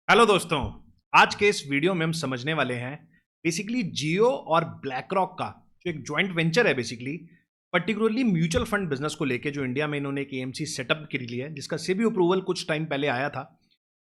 Hello दोस्तों। आज के इस वीडियो में हम समझने वाले हैं बेसिकली जियो और ब्लैक रॉक का जो एक जॉइंट वेंचर है, basically particularly mutual fund business को लेके जो इंडिया में इन्होंने एक एएमसी सेटअप के लिए है, जिसका सेबी अप्रूवल कुछ टाइम पहले आया था।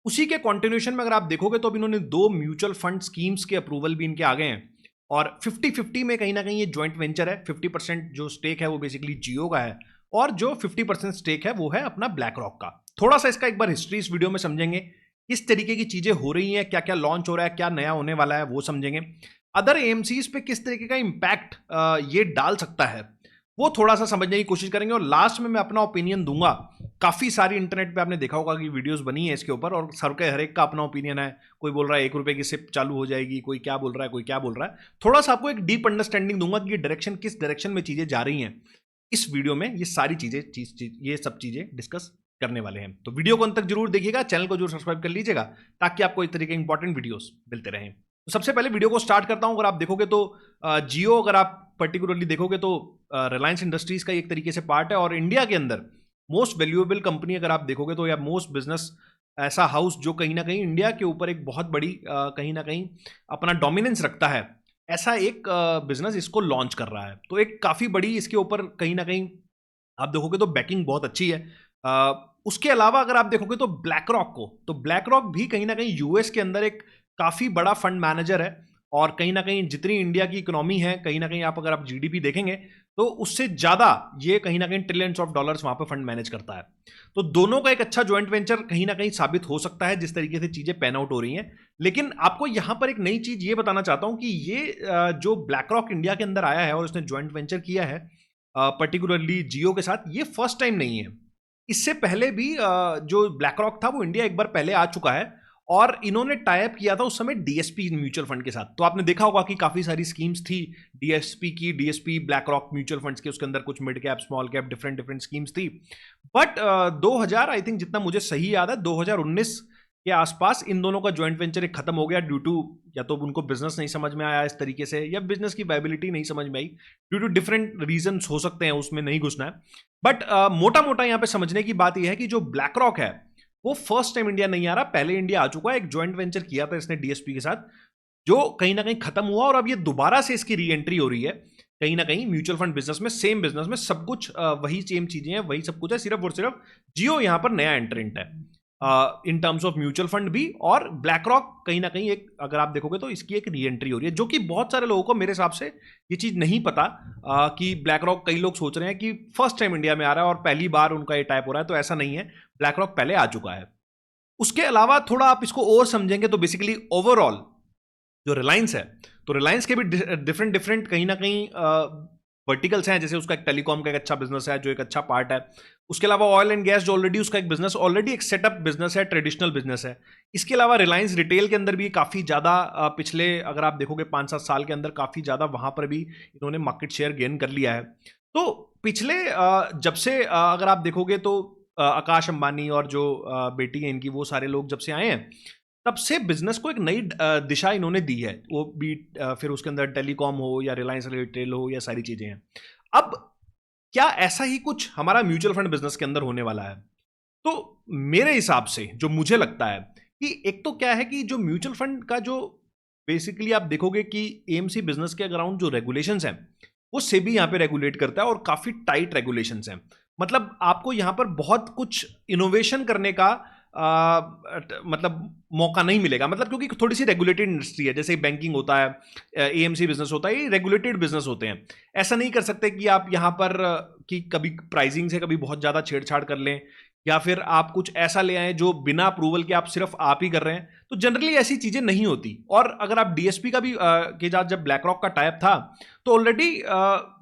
उसी के कंटिन्यूएशन में अगर आप देखोगे तो अब इन्होंने दो म्यूचुअल फंड स्कीम्स के अप्रूवल भी इनके आ गए हैं और 50-50 में कहीं ना कहीं ये जॉइंट वेंचर है। 50% जो स्टेक है वो बेसिकली जियो का है और जो 50% स्टेक है वो है अपना ब्लैक रॉक का। थोड़ा सा इसका एक बार हिस्ट्री इस वीडियो में समझेंगे, किस तरीके की चीजें हो रही हैं, क्या क्या लॉन्च हो रहा है, क्या नया होने वाला है वो समझेंगे। अदर एएमसीज पे किस तरीके का इंपैक्ट ये डाल सकता है वो थोड़ा सा समझने की कोशिश करेंगे और लास्ट में मैं अपना ओपिनियन दूंगा। काफी सारी इंटरनेट पे आपने देखा होगा कि वीडियोस बनी है इसके ऊपर और सबके हर एक का अपना ओपिनियन है। कोई बोल रहा है 1 रुपए की सिप चालू हो जाएगी, कोई क्या बोल रहा है, कोई क्या बोल रहा है। थोड़ा सा आपको एक डीप अंडरस्टैंडिंग दूंगा कि ये डायरेक्शन किस डायरेक्शन में चीजें जा रही हैं। इस वीडियो में ये सारी चीजें ये सब चीजें डिस्कस करने वाले हैं, तो वीडियो को अंत तक जरूर देखिएगा, चैनल को जरूर सब्सक्राइब कर लीजिएगा ताकि आपको इस तरीके के इंपॉर्टेंट वीडियोस मिलते रहें। तो सबसे पहले वीडियो को स्टार्ट करता हूं। अगर आप देखोगे तो जियो, अगर आप पर्टिकुलरली देखोगे तो रिलायंस इंडस्ट्रीज का एक तरीके से पार्ट है और इंडिया के अंदर मोस्ट वैल्यूएबल कंपनी अगर आप देखोगे तो, या मोस्ट बिजनेस ऐसा हाउस जो कहीं ना कहीं इंडिया के ऊपर एक बहुत बड़ी कहीं ना कहीं अपना डोमिनेंस रखता है, ऐसा एक बिजनेस इसको लॉन्च कर रहा है। तो एक काफी बड़ी इसके ऊपर कहीं ना कहीं आप देखोगे तो बैकिंग बहुत अच्छी है। उसके अलावा अगर आप देखोगे तो ब्लैक रॉक को, तो ब्लैक रॉक भी कहीं ना कहीं यूएस के अंदर एक काफी बड़ा फंड मैनेजर है और कहीं ना कहीं जितनी इंडिया की इकोनॉमी है, कहीं ना कहीं अगर आप जीडीपी देखेंगे तो उससे ज्यादा ये कहीं ना कहीं ट्रिलियंस ऑफ डॉलर्स वहां पे फंड मैनेज करता है। तो दोनों का एक अच्छा ज्वाइंट वेंचर कहीं ना कहीं साबित हो सकता है जिस तरीके से चीजें पैन आउट हो रही हैं। लेकिन आपको यहां पर एक नई चीज ये बताना चाहता हूं कि ये जो ब्लैक रॉक इंडिया के अंदर आया है और उसने ज्वाइंट वेंचर किया है पर्टिकुलरली जियो के साथ, ये फर्स्ट टाइम नहीं है। इससे पहले भी जो ब्लैक रॉक था वो इंडिया एक बार पहले आ चुका है और इन्होंने टाई अप किया था उस समय डीएसपी म्यूचुअल फंड के साथ। तो आपने देखा होगा कि काफी सारी स्कीम्स थी DSP black rock mutual funds के, उसके अंदर कुछ mid cap small cap different different schemes थी। बट 2000 आई थिंक, जितना मुझे सही याद है 2019 के आसपास इन दोनों का ज्वाइंट वेंचर एक खत्म हो गया ड्यू टू, या तो उनको बिजनेस नहीं समझ में आया इस तरीके से, या बिजनेस की वायबिलिटी नहीं समझ में आई, ड्यू टू डिफरेंट रीजन हो सकते हैं, उसमें नहीं घुसना है। बट मोटा मोटा यहां पे समझने की बात यह है कि जो ब्लैक रॉक है वो फर्स्ट टाइम इंडिया नहीं आ रहा, पहले इंडिया आ चुका है। एक ज्वाइंट वेंचर किया था इसने डीएसपी के साथ जो कहीं ना कहीं खत्म हुआ और अब ये दोबारा से इसकी री एंट्री हो रही है कहीं ना कहीं म्यूचुअल फंड बिजनेस में। सेम बिजनेस में सब कुछ वही सेम चीजें हैं, वही सब कुछ है, सिर्फ और सिर्फ जियो यहां पर नया एंट्रेंट है in terms of mutual fund भी। और ब्लैक रॉक कहीं ना कहीं एक, अगर आप देखोगे तो इसकी एक री एंट्री हो रही है, जो कि बहुत सारे लोगों को मेरे हिसाब से ये चीज नहीं पता कि ब्लैक रॉक, कई लोग सोच रहे हैं कि फर्स्ट टाइम इंडिया में आ रहा है और पहली बार उनका ये टाइप हो रहा है, तो ऐसा नहीं है, ब्लैक रॉक पहले आ चुका है। उसके अलावा थोड़ा आप इसको और समझेंगे तो बेसिकली ओवरऑल जो रिलायंस है, तो रिलायंस के भी डिफरेंट डिफरेंट कहीं ना कहीं वर्टिकल्स हैं। जैसे उसका एक टेलीकॉम का एक अच्छा बिजनेस है जो एक अच्छा पार्ट है। उसके अलावा ऑयल एंड गैस जो ऑलरेडी उसका एक बिजनेस, ऑलरेडी एक सेटअप बिजनेस है, ट्रेडिशनल बिजनेस है। इसके अलावा रिलायंस रिटेल के अंदर भी काफ़ी ज़्यादा पिछले अगर आप देखोगे 5-7 साल के अंदर काफ़ी ज़्यादा वहाँ पर भी इन्होंने मार्केट शेयर गेन कर लिया है। तो पिछले जब से अगर आप देखोगे तो आकाश अंबानी और जो बेटी है इनकी, वो सारे लोग जब से आए हैं तब से बिजनेस को एक नई दिशा इन्होंने दी है। वो भी फिर उसके अंदर टेलीकॉम हो या रिलायंस रिटेल हो या सारी चीजें हैं। अब क्या ऐसा ही कुछ हमारा म्यूचुअल फंड बिजनेस के अंदर होने वाला है? तो मेरे हिसाब से जो मुझे लगता है कि एक तो क्या है कि जो म्यूचुअल फंड का जो बेसिकली आप देखोगे कि एएमसी बिजनेस के अराउंड जो रेगुलेशंस हैं वो सेबी यहाँ पे रेगुलेट करता है और काफी टाइट रेगुलेशंस हैं। मतलब आपको यहाँ पर बहुत कुछ इनोवेशन करने का मतलब मौका नहीं मिलेगा, मतलब क्योंकि थोड़ी सी रेगुलेटेड इंडस्ट्री है। जैसे बैंकिंग होता है, एएमसी बिजनेस होता है, ये रेगुलेटेड बिजनेस होते हैं। ऐसा नहीं कर सकते कि आप यहाँ पर कि कभी प्राइसिंग से कभी बहुत ज़्यादा छेड़छाड़ कर लें या फिर आप कुछ ऐसा ले आए जो बिना अप्रूवल के आप सिर्फ आप ही कर रहे हैं। तो जनरली ऐसी चीज़ें नहीं होती। और अगर आप डीएसपी का भी के साथ जब ब्लैक रॉक का टाइप था तो ऑलरेडी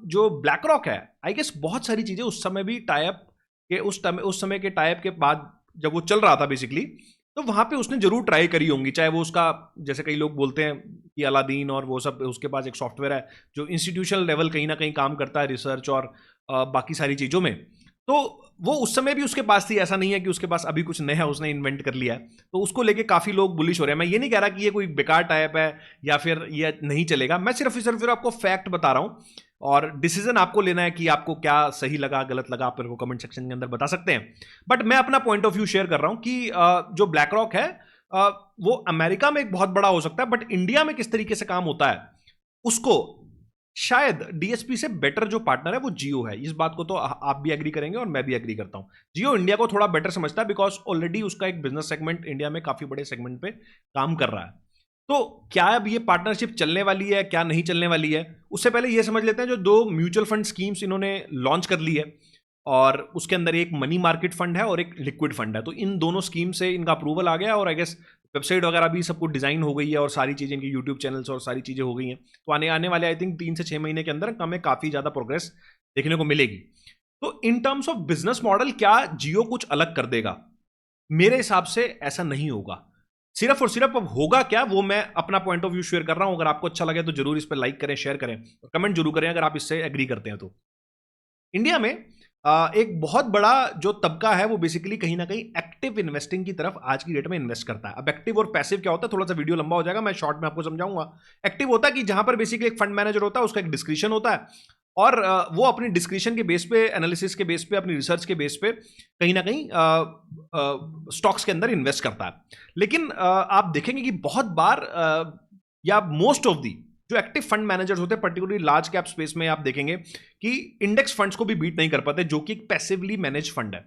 जो ब्लैक रॉक है, आई गेस बहुत सारी चीज़ें उस समय भी टाइप के उस समय के टाइप के बाद जब वो चल रहा था बेसिकली, तो वहां पे उसने जरूर ट्राई करी होंगी। चाहे वो उसका, जैसे कई लोग बोलते हैं कि अलादीन और वो सब, उसके पास एक सॉफ्टवेयर है जो इंस्टीट्यूशनल लेवल कहीं ना कहीं काम करता है रिसर्च और बाकी सारी चीज़ों में। तो वो उस समय भी उसके पास थी, ऐसा नहीं है कि उसके पास अभी कुछ नया उसने इन्वेंट कर लिया है। तो उसको लेके काफ़ी लोग बुलिश हो रहे हैं। मैं ये नहीं कह रहा कि ये कोई बेकार टाइप है या फिर ये नहीं चलेगा, मैं सिर्फ आपको फैक्ट बता रहा हूँ और डिसीजन आपको लेना है कि आपको क्या सही लगा गलत लगा, आप मेरे को कमेंट सेक्शन के अंदर बता सकते हैं। बट मैं अपना पॉइंट ऑफ व्यू शेयर कर रहा हूं कि जो ब्लैक रॉक है वो अमेरिका में एक बहुत बड़ा हो सकता है, बट इंडिया में किस तरीके से काम होता है उसको शायद डीएसपी से बेटर जो पार्टनर है वो जियो है। इस बात को तो आप भी एग्री करेंगे और मैं भी एग्री करता हूं। जियो इंडिया को थोड़ा बेटर समझता है बिकॉज ऑलरेडी उसका एक बिजनेस सेगमेंट इंडिया में काफी बड़े सेगमेंट पे काम कर रहा है। तो क्या अब ये पार्टनरशिप चलने वाली है, क्या नहीं चलने वाली है, उससे पहले ये समझ लेते हैं जो दो म्यूचुअल फंड स्कीम्स इन्होंने लॉन्च कर ली है, और उसके अंदर एक मनी मार्केट फंड है और एक लिक्विड फंड है। तो इन दोनों स्कीम से इनका अप्रूवल आ गया और आई गेस वेबसाइट वगैरह भी सब कुछ डिजाइन हो गई है और सारी चीजें, इनकी यूट्यूब चैनल्स और सारी चीजें हो गई हैं। तो आने आने वाले आई थिंक 3 से 6 महीने के अंदर हमें काफी ज्यादा प्रोग्रेस देखने को मिलेगी। तो in terms of business model क्या जियो कुछ अलग कर देगा? मेरे हिसाब से ऐसा नहीं होगा। सिर्फ और सिर्फ अब होगा क्या, वो मैं अपना पॉइंट ऑफ व्यू शेयर कर रहा हूं। अगर आपको अच्छा लगे तो जरूर इस पर लाइक करें, शेयर करें और कमेंट जरूर करें अगर आप इससे एग्री करते हैं तो। इंडिया में एक बहुत बड़ा जो तबका है वो बेसिकली कहीं ना कहीं एक्टिव इन्वेस्टिंग की तरफ आज की डेट में इन्वेस्ट करता है। अब एक्टिव और पैसिव क्या होता है, थोड़ा सा वीडियो लंबा हो जाएगा, मैं शॉर्ट में आपको समझाऊंगा। एक्टिव होता है कि जहां पर बेसिकली एक फंड मैनेजर होता है, उसका एक डिस्क्रिप्शन होता है और वो अपनी डिस्क्रिप्शन के बेस पे, एनालिसिस के बेस पे, अपनी रिसर्च के बेस पे कहीं ना कहीं स्टॉक्स के अंदर इन्वेस्ट करता है। लेकिन आप देखेंगे कि बहुत बार या मोस्ट ऑफ दी जो एक्टिव फंड मैनेजर्स होते हैं पर्टिकुलरली लार्ज कैप स्पेस में, आप देखेंगे कि इंडेक्स फंड्स को भी बीट नहीं कर पाते, जो कि एक पैसिवली मैनेज फंड है।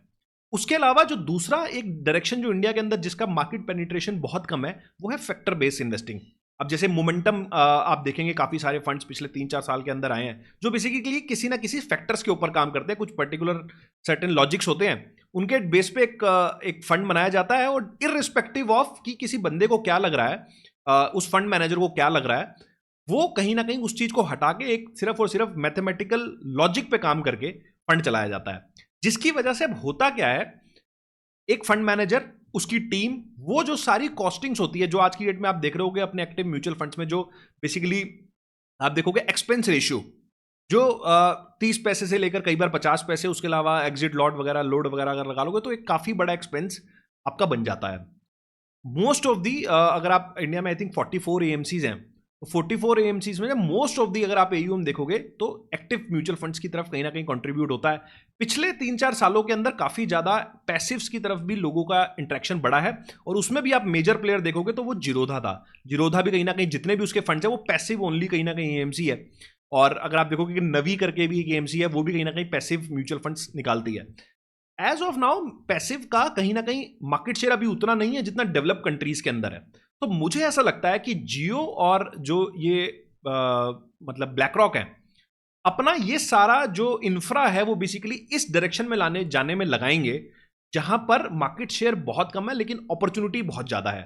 उसके अलावा जो दूसरा एक डायरेक्शन जो इंडिया के अंदर जिसका मार्केट पेनिट्रेशन बहुत कम है, वो है फैक्टर बेस्ड इन्वेस्टिंग। अब जैसे मोमेंटम आप देखेंगे काफी सारे फंड्स पिछले 3-4 साल के अंदर आए हैं जो बेसिकली किसी ना किसी फैक्टर्स के ऊपर काम करते हैं, कुछ पर्टिकुलर सर्टेन लॉजिक्स होते हैं, उनके बेस पे एक फंड बनाया जाता है और इररिस्पेक्टिव ऑफ कि किसी बंदे को क्या लग रहा है, उस फंड मैनेजर को क्या लग रहा है, वो कहीं ना कहीं उस चीज को हटा के एक सिर्फ और सिर्फ मैथमेटिकल लॉजिक पे काम करके फंड चलाया जाता है। जिसकी वजह से अब होता क्या है, एक फंड मैनेजर, उसकी टीम, वो जो सारी कॉस्टिंग्स होती है जो आज की डेट में आप देख रहे होगे अपने एक्टिव म्यूचुअल फंड्स में, जो बेसिकली आप देखोगे एक्सपेंस रेशियो जो 30 पैसे से लेकर कई बार 50 पैसे, उसके अलावा एग्जिट लॉट वगैरह, लोड वगैरह अगर लगा लोगे तो एक काफी बड़ा एक्सपेंस आपका बन जाता है। मोस्ट ऑफ दी अगर आप इंडिया में आई थिंक 44 एएमसीज हैं, तो 44 एएमसीज में मोस्ट ऑफ दी अगर आप एयूएम देखोगे तो एक्टिव म्यूचुअल फंड्स की तरफ कहीं ना कहीं कंट्रीब्यूट होता है। पिछले 3-4 सालों के अंदर काफी ज्यादा पैसिव्स की तरफ भी लोगों का इंट्रैक्शन बढ़ा है और उसमें भी आप मेजर प्लेयर देखोगे तो वो जीरोधा था। जीरोधा भी कहीं ना कहीं जितने भी उसके फंड्स है वो पैसिव ओनली कहीं ना कहीं एएमसी है। और अगर आप देखोगे कि नवी करके भी एक एएमसी है, वो भी कहीं ना कहीं पैसिव म्यूचुअल फंड्स निकालती है। एज ऑफ नाउ पैसिव का कहीं ना कहीं मार्केट शेयर अभी उतना नहीं है जितना डेवलप कंट्रीज के अंदर है। तो मुझे ऐसा लगता है कि जियो और जो ये मतलब ब्लैक रॉक है, अपना ये सारा जो इंफ्रा है वो बेसिकली इस डायरेक्शन में लाने जाने में लगाएंगे जहां पर मार्केट शेयर बहुत कम है लेकिन अपॉर्चुनिटी बहुत ज्यादा है।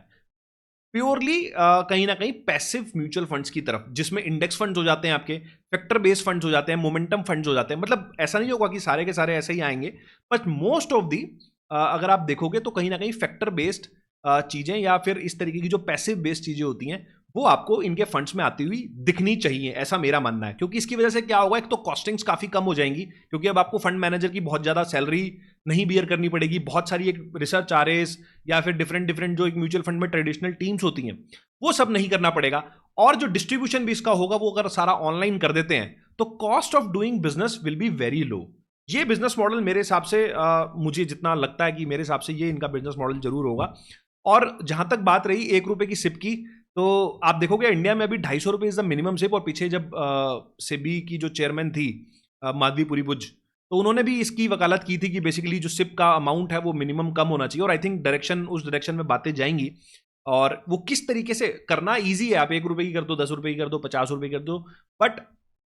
प्योरली कहीं ना कहीं पैसिव म्यूचुअल फंड्स की तरफ, जिसमें इंडेक्स फंड्स हो जाते हैं, आपके फैक्टर बेस्ड फंड्स हो जाते हैं, मोमेंटम फंड्स हो जाते हैं। मतलब ऐसा नहीं होगा कि सारे के सारे ऐसे ही आएंगे, बट मोस्ट ऑफ दी अगर आप देखोगे तो कहीं ना कहीं फैक्टर बेस्ड चीजें या फिर इस तरीके की जो पैसिव बेस्ड चीजें होती हैं वो आपको इनके फंड्स में आती हुई दिखनी चाहिए, ऐसा मेरा मानना है। क्योंकि इसकी वजह से क्या होगा, एक तो कॉस्टिंग्स काफी कम हो जाएंगी क्योंकि अब आपको फंड मैनेजर की बहुत ज्यादा सैलरी नहीं बियर करनी पड़ेगी। बहुत सारी एक रिसर्च आरएस या फिर डिफरेंट डिफरेंट जो एक म्यूचुअल फंड में ट्रेडिशनल टीम्स होती हैं वो सब नहीं करना पड़ेगा। और जो डिस्ट्रीब्यूशन भी इसका होगा वो अगर सारा ऑनलाइन कर देते हैं तो cost of doing business will be very low. ये बिजनेस मॉडल मेरे हिसाब से मुझे जितना लगता है कि मेरे हिसाब से ये इनका बिजनेस मॉडल जरूर होगा। और जहां तक बात रही 1 रुपए की सिप की, तो आप देखोगे इंडिया में अभी 250 रुपए इज द मिनिमम सिप। और पीछे जब सेबी की जो चेयरमैन थी माधवी पुरीपुज, तो उन्होंने भी इसकी वकालत की थी कि बेसिकली जो सिप का अमाउंट है वो मिनिमम कम होना चाहिए। और आई थिंक डायरेक्शन, उस डायरेक्शन में बातें जाएंगी। और वो किस तरीके से करना ईजी है, आप 1 रुपए की कर दो, 10 रुपए की कर दो, 50 रुपए की कर दो, बट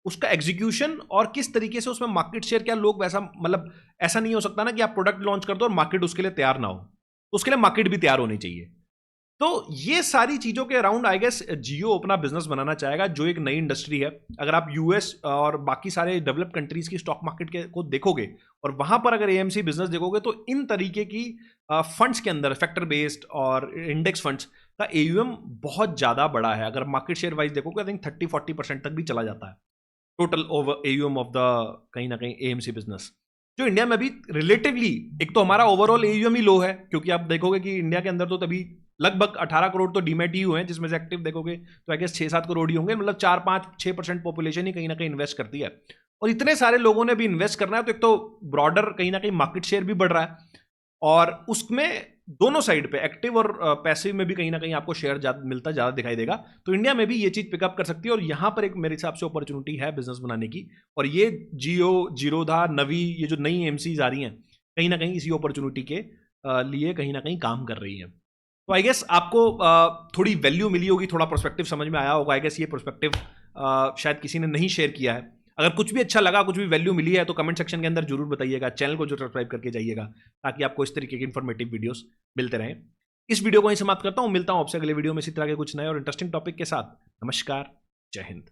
उसका एग्जीक्यूशन और किस तरीके से उसमें मार्केट शेयर, क्या लोग वैसा, मतलब ऐसा नहीं हो सकता ना कि आप प्रोडक्ट लॉन्च कर दो और मार्केट उसके लिए तैयार ना हो, उसके लिए मार्केट भी तैयार होनी चाहिए। तो ये सारी चीजों के अराउंड आई गेस जियो अपना बिजनेस बनाना चाहेगा, जो एक नई इंडस्ट्री है। अगर आप यूएस और बाकी सारे डेवलप कंट्रीज की स्टॉक मार्केट के को देखोगे और वहां पर अगर एएमसी बिजनेस देखोगे तो इन तरीके की फंड्स के अंदर फैक्टर बेस्ड और इंडेक्स फंड्स का एयूएम बहुत ज्यादा बड़ा है। अगर मार्केट शेयर वाइज देखोगे आई थिंक 30-40% तक भी चला जाता है total over AUM of the कहीं ना कहीं एएमसी बिजनेस, जो इंडिया में अभी रिलेटिवली, एक तो हमारा ओवरऑल एयूएम ही लो है क्योंकि आप देखोगे कि इंडिया के अंदर तो तभी लगभग 18 करोड़ तो डीमैट ही हुए हैं, जिसमें से एक्टिव देखोगे तो आई गेस 6-7 करोड़ ही होंगे। मतलब 4-5-6% पॉपुलेशन ही कहीं ना कहीं इन्वेस्ट करती है और इतने सारे लोगों ने भी इन्वेस्ट करना है, तो एक तो ब्रॉडर कहीं ना कहीं मार्केट शेयर भी बढ़ रहा है और उसमें दोनों साइड पे एक्टिव और पैसिव में भी कहीं ना कहीं आपको शेयर मिलता ज़्यादा दिखाई देगा। तो इंडिया में भी ये चीज़ पिकअप कर सकती है और यहाँ पर एक मेरे हिसाब से अपॉर्चुनिटी है बिजनेस बनाने की। और ये जियो, जीरोधा, नवी, ये जो नई एमसीज आ रही हैं कहीं ना कहीं इसी अपॉर्चुनिटी के लिए कहीं ना कहीं काम कर रही हैं। तो आई गेस आपको थोड़ी वैल्यू मिली होगी, थोड़ा प्रोस्पेक्टिव समझ में आया होगा। आई गेस ये प्रोस्पेक्टिव शायद किसी ने नहीं शेयर किया है। अगर कुछ भी अच्छा लगा, कुछ भी वैल्यू मिली है तो कमेंट सेक्शन के अंदर जरूर बताइएगा। चैनल को जो सब्सक्राइब करके जाइएगा ताकि आपको इस तरीके के इन्फॉर्मेटिव वीडियोस मिलते रहें। इस वीडियो को यहीं समाप्त करता हूं, मिलता हूं आपसे अगले वीडियो में इसी तरह के कुछ नए और इंटरेस्टिंग टॉपिक के साथ। नमस्कार, जय हिंद।